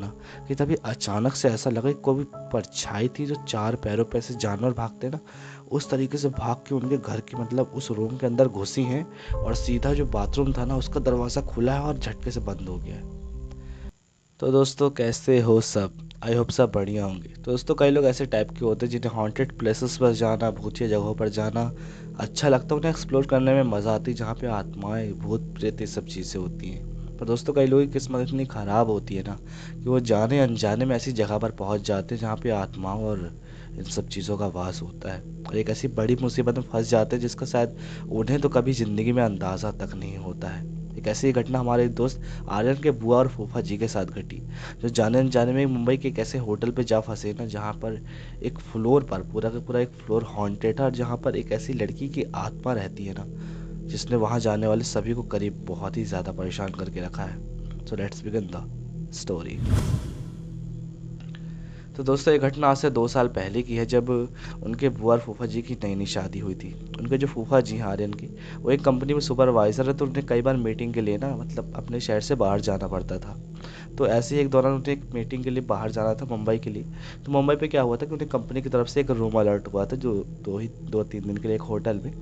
ना कि तभी अचानक से ऐसा लगा कि कोई परछाई थी जो चार पैरों पे ऐसे जानवर भागते ना उस तरीके से भाग के उनके घर की मतलब उस रूम के अंदर घुसी हैं और सीधा जो बाथरूम था ना उसका दरवाज़ा खुला है और झटके से बंद हो गया है। तो दोस्तों कैसे हो सब? आई होप सब बढ़िया होंगे। तो दोस्तों कई लोग ऐसे टाइप के होते हैं जिन्हें हॉन्टेड प्लेसेस पर जाना, भूतिया जगहों पर जाना अच्छा लगता है, उन्हें एक्सप्लोर करने में मज़ा आती है जहाँ पे आत्माएं, भूत प्रेत ये सब चीज़ें होती हैं। पर दोस्तों कई लोगों की किस्मत इतनी ख़राब होती है ना कि वो जाने अनजाने में ऐसी जगह पर पहुँच जाते हैं जहाँ पे आत्माओं और इन सब चीज़ों का वास होता है और एक ऐसी बड़ी मुसीबत में फंस जाते हैं जिसका शायद उन्हें तो कभी ज़िंदगी में अंदाज़ा तक नहीं होता है। एक ऐसी ही घटना हमारे एक दोस्त आर्यन के बुआ और फूफा जी के साथ घटी, जो जाने अनजाने में मुंबई के एक ऐसे होटल पे जा फंसे ना जहाँ पर एक फ्लोर पर पूरा का पूरा एक फ्लोर हॉन्टेड था और जहाँ पर एक ऐसी लड़की की आत्मा रहती है ना जिसने वहाँ जाने वाले सभी को करीब बहुत ही ज़्यादा परेशान करके रखा है। So let's begin the story. तो दोस्तों ये घटना आज से 2 साल पहले की है जब उनके बुआ और फूफा जी की नई नई शादी हुई थी। उनके जो फूफा जी हैं आर्यन की, वो एक कंपनी में सुपरवाइज़र है, तो उन्हें कई बार मीटिंग के लिए ना मतलब अपने शहर से बाहर जाना पड़ता था। तो ऐसे ही एक दौरान उन्हें एक मीटिंग के लिए बाहर जाना था मुंबई के लिए। तो मुंबई पे क्या हुआ था कि उन्हें कंपनी की तरफ से एक रूम अलर्ट हुआ था जो 2-3 दिन के लिए एक होटल में।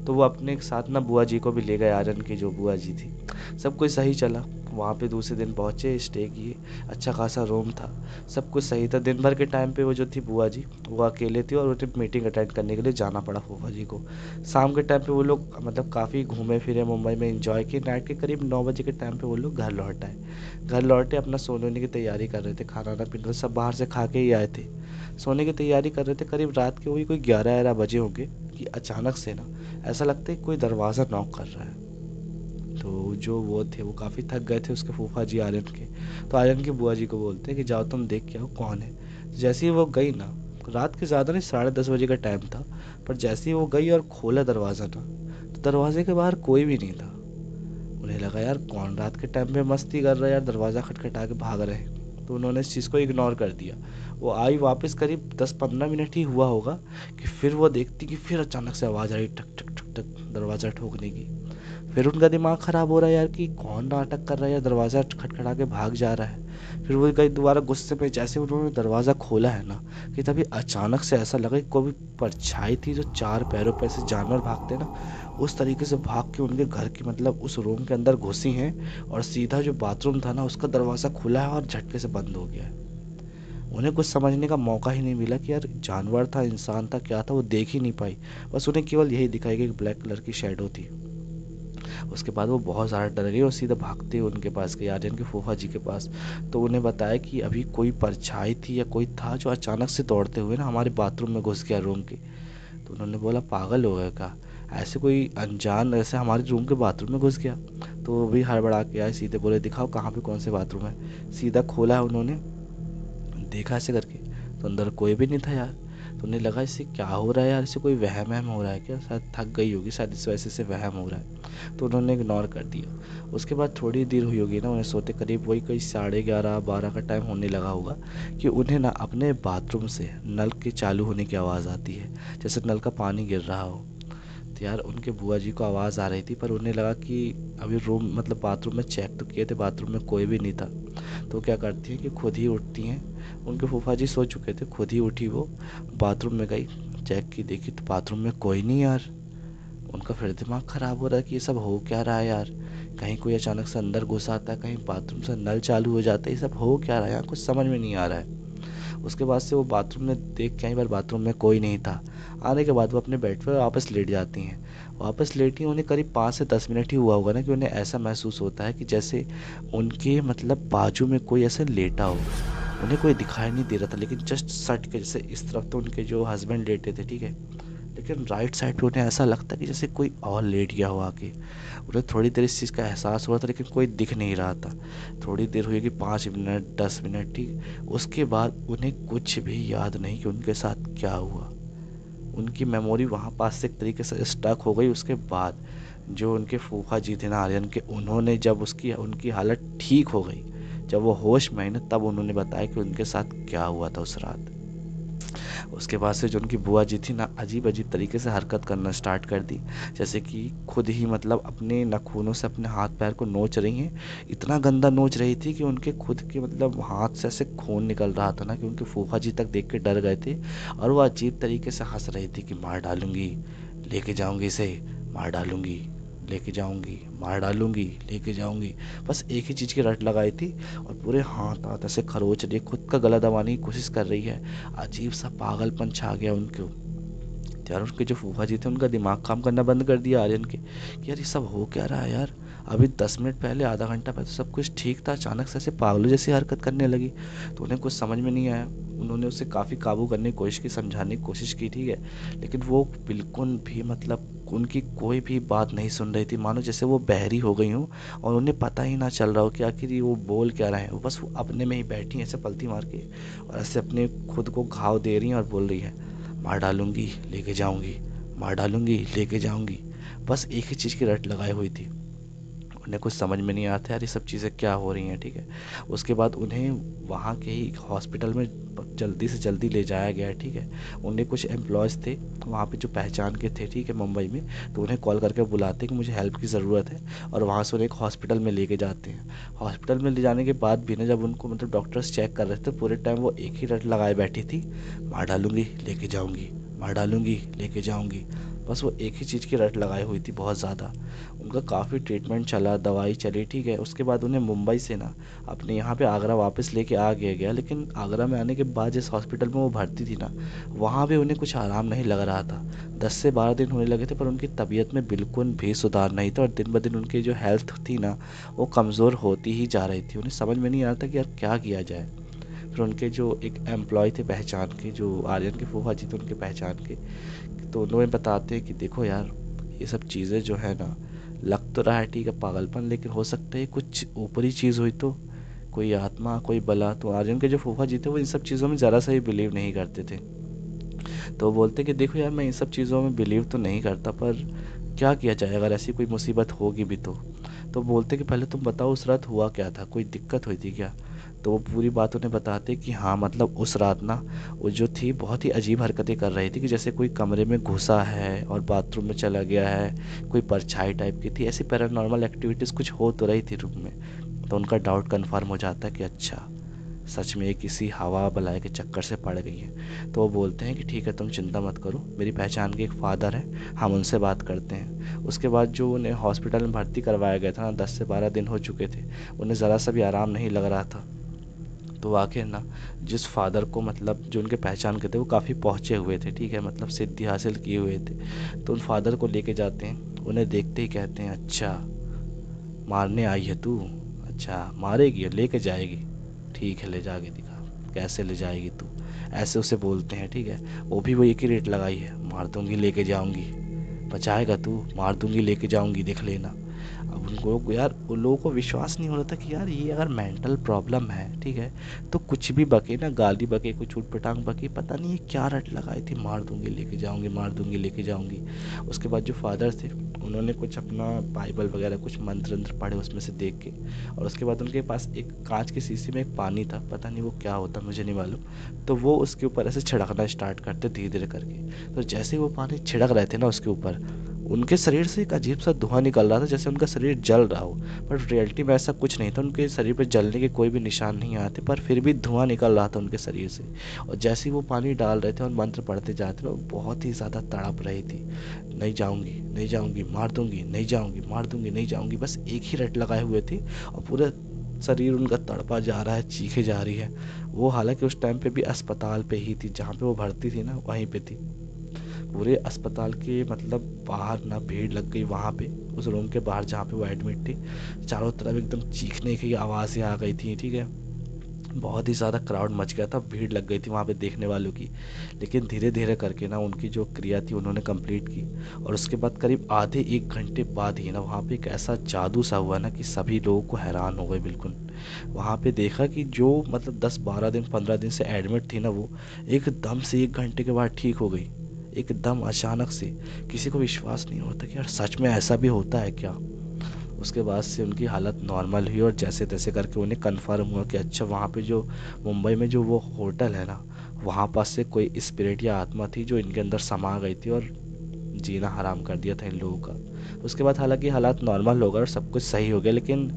तो वो अपने साथ ना बुआ जी को भी ले गए, आर्यन की जो बुआ जी थी। सब कुछ सही चला। वहाँ पे दूसरे दिन पहुँचे, स्टे किए, अच्छा खासा रूम था, सब कुछ सही था। दिन भर के टाइम पे वो जो थी बुआ जी वो अकेले थी और उन्हें मीटिंग अटेंड करने के लिए जाना पड़ा फूफा जी को। शाम के टाइम पे वो लोग मतलब काफ़ी घूमे फिरे मुंबई में, एंजॉय किए। नाइट के करीब 9 बजे के टाइम पे वो लोग घर लौट आए। घर लौटे, अपना सोने वोने की तैयारी कर रहे थे, खाना ना पीना सब बाहर से खा के ही आए थे। सोने की तैयारी कर रहे थे, करीब रात के वही कोई 11-11 बजे होंगे कि अचानक से ना ऐसा लगता है कोई दरवाज़ा नॉक कर रहा है। तो जो वो थे वो काफ़ी थक गए थे उसके फूफा जी आर्यन के। तो आर्यन की बुआ जी को बोलते हैं कि जाओ तुम देख के आओ कौन है। जैसे ही वो गई ना, रात के ज़्यादा नहीं 10:30 बजे का टाइम था, पर जैसे ही वो गई और खोला दरवाज़ा ना, तो दरवाजे के बाहर कोई भी नहीं था। उन्हें लगा यार कौन रात के टाइम पे मस्ती कर रहा है यार, दरवाज़ा खटखटा के भाग रहे हैं। तो उन्होंने इस चीज़ को इग्नोर कर दिया। वो आई वापस, करीब 10-15 मिनट ही हुआ होगा कि फिर वो देखती कि फिर अचानक से आवाज़ आई, ठक ठक ठक ठक दरवाज़ा ठोकने की। फिर उनका दिमाग ख़राब हो रहा है यार कि कौन नाटक कर रहा है यार, दरवाज़ा खटखटा के भाग जा रहा है। फिर वो गई दोबारा गुस्से में, जैसे उन्होंने दरवाज़ा खोला है ना कि तभी अचानक से ऐसा लगा कि कोई परछाई थी जो चार पैरों पे ऐसे जानवर भागते ना उस तरीके से भाग के उनके घर की मतलब उस रूम के अंदर घुसी हैं और सीधा जो बाथरूम था ना उसका दरवाज़ा खुला है और झटके से बंद हो गया है। उन्हें कुछ समझने का मौका ही नहीं मिला कि यार जानवर था, इंसान था, क्या था वो देख ही नहीं पाई। बस उन्हें केवल यही दिखाई कि एक ब्लैक कलर की शेडो थी। उसके बाद वो बहुत ज़्यादा डर गई और सीधा भागते हुए उनके पास गई, आर्यन के फूफा जी के पास। तो उन्हें बताया कि अभी कोई परछाई थी या कोई था जो अचानक से दौड़ते हुए ना हमारे बाथरूम में घुस गया रूम के। तो उन्होंने बोला पागल हो गया क्या, ऐसे कोई अनजान ऐसे हमारे रूम के बाथरूम में घुस गया? तो वो भी हड़बड़ा के आए, सीधे बोले दिखाओ कहाँ पे कौन से बाथरूम है। सीधा खोला है उन्होंने, देखा ऐसे करके, तो अंदर कोई भी नहीं था यार। तो उन्हें लगा इससे क्या हो रहा है यार, इससे कोई वहम वहम हो रहा है क्या, शायद थक गई होगी, शायद इस वजह से वहम हो रहा है। तो उन्होंने इग्नोर कर दिया। उसके बाद थोड़ी देर हुई होगी ना उन्हें सोते, करीब वही कोई 11:30-12 का टाइम होने लगा होगा कि उन्हें ना अपने बाथरूम से नल के चालू होने की आवाज़ आती है, जैसे नल का पानी गिर रहा हो। तो यार उनके बुआ जी को आवाज़ आ रही थी, पर उन्हें लगा कि अभी रूम मतलब बाथरूम में चेक तो किए थे, बाथरूम में कोई भी नहीं था। तो क्या करती हैं कि खुद ही उठती हैं। उनके फूफा जी सो चुके थे, खुद ही उठी वो, बाथरूम में गई, चेक की, देखी तो बाथरूम में कोई नहीं यार। उनका फिर दिमाग ख़राब हो रहा है कि ये सब हो क्या रहा है यार, कहीं कोई अचानक से अंदर घुस आता है, कहीं बाथरूम से नल चालू हो जाता है, ये सब हो क्या रहा है यार, कुछ समझ में नहीं आ रहा है। उसके बाद से वो बाथरूम में देख के आई, बार बाथरूम में कोई नहीं था। आने के बाद वो अपने बेड पर वापस लेट जाती हैं। वापस लेटी उन्हें करीब 5 से 10 मिनट ही हुआ होगा ना कि उन्हें ऐसा महसूस होता है कि जैसे उनके मतलब बाजू में कोई ऐसे लेटा हो। उन्हें कोई दिखाई नहीं दे रहा था, लेकिन जस्ट सट के जैसे इस तरफ तो उनके जो हस्बैंड लेटे थे, ठीक है, लेकिन राइट साइड पे उन्हें ऐसा लगता है कि जैसे कोई और लेट गया हो आके। उन्हें थोड़ी देर इस चीज़ का एहसास हुआ था, लेकिन कोई दिख नहीं रहा था। थोड़ी देर हुई कि 5 मिनट 10 मिनट, ठीक, उसके बाद उन्हें कुछ भी याद नहीं कि उनके साथ क्या हुआ। उनकी मेमोरी वहाँ पास से एक तरीके से स्टक हो गई। उसके बाद जो उनके फूफा जी थे ना आर्यन के, उन्होंने जब उसकी उनकी हालत ठीक हो गई, जब वो होश में आई ना, तब उन्होंने बताया कि उनके साथ क्या हुआ था उस रात। उसके बाद से जो उनकी बुआ जी थी ना, अजीब अजीब तरीके से हरकत करना स्टार्ट कर दी। जैसे कि खुद ही मतलब अपने नाखूनों से अपने हाथ पैर को नोच रही हैं। इतना गंदा नोच रही थी कि उनके खुद के मतलब हाथ से ऐसे खून निकल रहा था ना, कि उनके फूफा जी तक देख के डर गए थे। और वो अजीब तरीके से हंस रही थी कि मार डालूंगी, लेके जाऊंगी इसे, मार डालूंगी, लेके जाऊंगी, मार डालूंगी, लेके जाऊंगी। बस एक ही चीज़ की रट लगाई थी। और पूरे हाथ हाथ ऐसे खरोच रही है, खुद का गला दबाने की कोशिश कर रही है। अजीब सा पागलपन छा गया उनको। यार उनके जो फूफा जी थे, उनका दिमाग काम करना बंद कर दिया आर्यन के, कि यार ये सब हो क्या रहा है यार। अभी 10 मिनट पहले, आधा घंटा पहले तो सब कुछ ठीक था, अचानक से ऐसे पागलों जैसी हरकत करने लगी। तो उन्हें कुछ समझ में नहीं आया। उन्होंने उसे काफ़ी काबू करने की कोशिश की, समझाने की कोशिश की, ठीक है। लेकिन वो बिल्कुल भी मतलब उनकी कोई भी बात नहीं सुन रही थी, मानो जैसे वो बहरी हो गई हूँ। और उन्हें पता ही ना चल रहा हो कि आखिर ये वो बोल क्या रहे हैं। वो बस वो अपने में ही बैठी हैं ऐसे पलती मार के, और ऐसे अपने खुद को घाव दे रही हैं और बोल रही है, मार डालूंगी, लेके जाऊंगी, मार डालूंगी, लेके जाऊंगी। बस एक ही चीज़ की रट लगाई हुई थी। उन्हें कुछ समझ में नहीं आता यार ये सब चीज़ें क्या हो रही हैं, ठीक है। उसके बाद उन्हें वहाँ के ही हॉस्पिटल में जल्दी से जल्दी ले जाया गया, ठीक है। उन्हें कुछ एम्प्लॉयज़ थे वहाँ पे जो पहचान के थे, ठीक है, मुंबई में। तो उन्हें कॉल करके बुलाते हैं कि मुझे हेल्प की ज़रूरत है, और वहाँ से उन्हें एक हॉस्पिटल में लेके जाते हैं। हॉस्पिटल में ले जाने के बाद भी ना, जब उनको मतलब डॉक्टर्स चेक कर रहे थे, पूरे टाइम वो एक ही रट लगाए बैठी थी, मार डालूंगी, लेके जाऊंगी, मार डालूंगी, लेके जाऊंगी। बस वो एक ही चीज़ की रट लगाई हुई थी बहुत ज़्यादा। उनका काफ़ी ट्रीटमेंट चला, दवाई चली, ठीक है। उसके बाद उन्हें मुंबई से ना अपने यहाँ पे आगरा वापस लेके आ गया गया। लेकिन आगरा में आने के बाद जिस हॉस्पिटल में वो भर्ती थी ना, वहाँ भी उन्हें कुछ आराम नहीं लग रहा था। 10 से 12 दिन होने लगे थे, पर उनकी तबीयत में बिल्कुल भी सुधार नहीं था। और दिन ब दिन उनकी जो हेल्थ थी ना, वो कमज़ोर होती ही जा रही थी। उन्हें समझ में नहीं आ रहा था कि यार क्या किया जाए। फिर उनके जो एक एम्प्लॉय थे पहचान के, जो आर्यन के फूफा जी थे उनके पहचान के, तो उन्होंने बताते हैं कि देखो यार, ये सब चीज़ें जो है ना, लग तो रहा है ठीक है पागलपन, लेकिन हो सकता है कुछ ऊपरी चीज़ हुई तो, कोई आत्मा, कोई बला। तो आर्यन के जो फूफा जी थे वो इन सब चीज़ों में ज़रा सा ही बिलीव नहीं करते थे। तो वो बोलते कि देखो यार, मैं इन सब चीज़ों में बिलीव तो नहीं करता, पर क्या किया जाए अगर ऐसी कोई मुसीबत होगी भी तो बोलते कि पहले तुम बताओ उस रात हुआ क्या था, कोई दिक्कत हुई थी क्या। तो वो पूरी बात उन्हें बताते कि हाँ मतलब उस रात ना, वो जो थी बहुत ही अजीब हरकतें कर रही थी, कि जैसे कोई कमरे में घुसा है और बाथरूम में चला गया है, कोई परछाई टाइप की थी, ऐसी पैरानॉर्मल एक्टिविटीज़ कुछ हो तो रही थी रूम में। तो उनका डाउट कन्फर्म हो जाता है कि अच्छा, सच में ये किसी हवा बलाए के चक्कर से पड़ गई है। तो वो बोलते हैं कि ठीक है तुम चिंता मत करो, मेरी पहचान के एक फ़ादर हैं, हम उनसे बात करते हैं। उसके बाद जो उन्हें हॉस्पिटल में भर्ती करवाया गया था ना, 10 से 12 दिन हो चुके थे, उन्हें ज़रा सा भी आराम नहीं लग रहा था। तो आखिर ना, जिस फादर को मतलब जो उनके पहचान के थे, वो काफ़ी पहुँचे हुए थे, ठीक है, मतलब सिद्धि हासिल किए हुए थे। तो उन फादर को लेके जाते हैं, उन्हें देखते ही कहते हैं, अच्छा मारने आई है तू, अच्छा मारेगी और लेके जाएगी, ठीक है ले जाके दिखा, कैसे ले जाएगी तू, ऐसे उसे बोलते हैं, ठीक है। वो भी वो एक ही रेट लगाई है, मार दूंगी लेके जाऊंगी, बचाएगा तू, मार दूंगी लेके जाऊंगी, देख लेना। अब उनको यार, उन लोगों को विश्वास नहीं हो रहा था कि यार ये अगर मेंटल प्रॉब्लम है, ठीक है, तो कुछ भी बके ना, गाली बके, कुछ ऊट पटांग बके, पता नहीं ये क्या रट लगाई थी, मार दूंगी लेके जाऊंगी, मार दूंगी लेके जाऊंगी। उसके बाद जो फादर थे, उन्होंने कुछ अपना बाइबल वगैरह कुछ मंत्र वंत्र पढ़े उसमें से देख के। और उसके बाद उनके पास एक कांच की शीशी में एक पानी था, पता नहीं वो क्या होता, मुझे नहीं मालूम। तो वो उसके ऊपर ऐसे छिड़कना स्टार्ट करते धीरे धीरे करके। तो जैसे ही वो पानी छिड़क रहे थे ना उसके ऊपर, उनके शरीर से एक अजीब सा धुआं निकल रहा था, जैसे उनका शरीर जल रहा हो। पर रियलिटी में ऐसा कुछ नहीं था, उनके शरीर पर जलने के कोई भी निशान नहीं आते, पर फिर भी धुआं निकल रहा था उनके शरीर से। और जैसे ही वो पानी डाल रहे थे और मंत्र पढ़ते जाते थे, वो बहुत ही ज़्यादा तड़प रही थी, नहीं जाऊंगी, नहीं जाऊंगी, मार दूंगी, नहीं जाऊंगी, मार दूंगी, नहीं जाऊंगी, बस एक ही रट लगाए हुए थे। और पूरा शरीर उनका तड़पा जा रहा है, चीखे जा रही है। वो हालांकि उस टाइम पे भी अस्पताल पे ही थी, जहाँ पे वो भर्ती थी ना वहीं पे थी। पूरे अस्पताल के मतलब बाहर ना भीड़ लग गई वहाँ पे, उस रूम के बाहर जहाँ पे वो एडमिट थी। चारों तरफ एकदम चीखने की आवाज़ें आ गई थी, ठीक है। बहुत ही ज़्यादा क्राउड मच गया था, भीड़ लग गई थी वहाँ पे देखने वालों की। लेकिन धीरे धीरे करके ना उनकी जो क्रिया थी उन्होंने कंप्लीट की। और उसके बाद करीब आधे 1 घंटे बाद ही ना वहाँ पे एक ऐसा जादू सा हुआ ना, कि सभी लोगों को हैरान हो गए बिल्कुल। वहाँ पे देखा कि जो मतलब 10 12 दिन 15 दिन से एडमिट थी ना, वो एकदम से 1 घंटे के बाद ठीक हो गई, एकदम अचानक से। किसी को विश्वास नहीं होता कि यार सच में ऐसा भी होता है क्या। उसके बाद से उनकी हालत नॉर्मल हुई, और जैसे तैसे करके उन्हें कन्फर्म हुआ कि अच्छा वहाँ पे जो मुंबई में जो वो होटल है ना, वहाँ पास से कोई स्पिरिट या आत्मा थी जो इनके अंदर समा गई थी और जीना हराम कर दिया था इन लोगों का। उसके बाद हालांकि हालात नॉर्मल हो गए और सब कुछ सही हो गया, लेकिन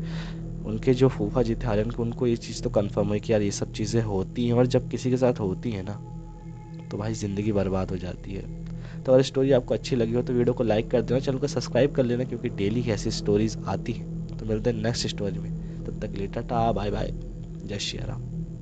उनके जो फूफा जी थे आर्यन के, उनको ये चीज़ तो कंफर्म हुई कि यार ये सब चीज़ें होती हैं, और जब किसी के साथ होती हैं ना तो भाई ज़िंदगी बर्बाद हो जाती है। तो अगर स्टोरी आपको अच्छी लगी हो तो वीडियो को लाइक कर देना, चैनल को सब्सक्राइब कर लेना, क्योंकि डेली ऐसी स्टोरीज आती हैं। तो मिलते हैं नेक्स्ट स्टोरी में, तब तक के लिए टाटा बाय बाय, जय श्री राम।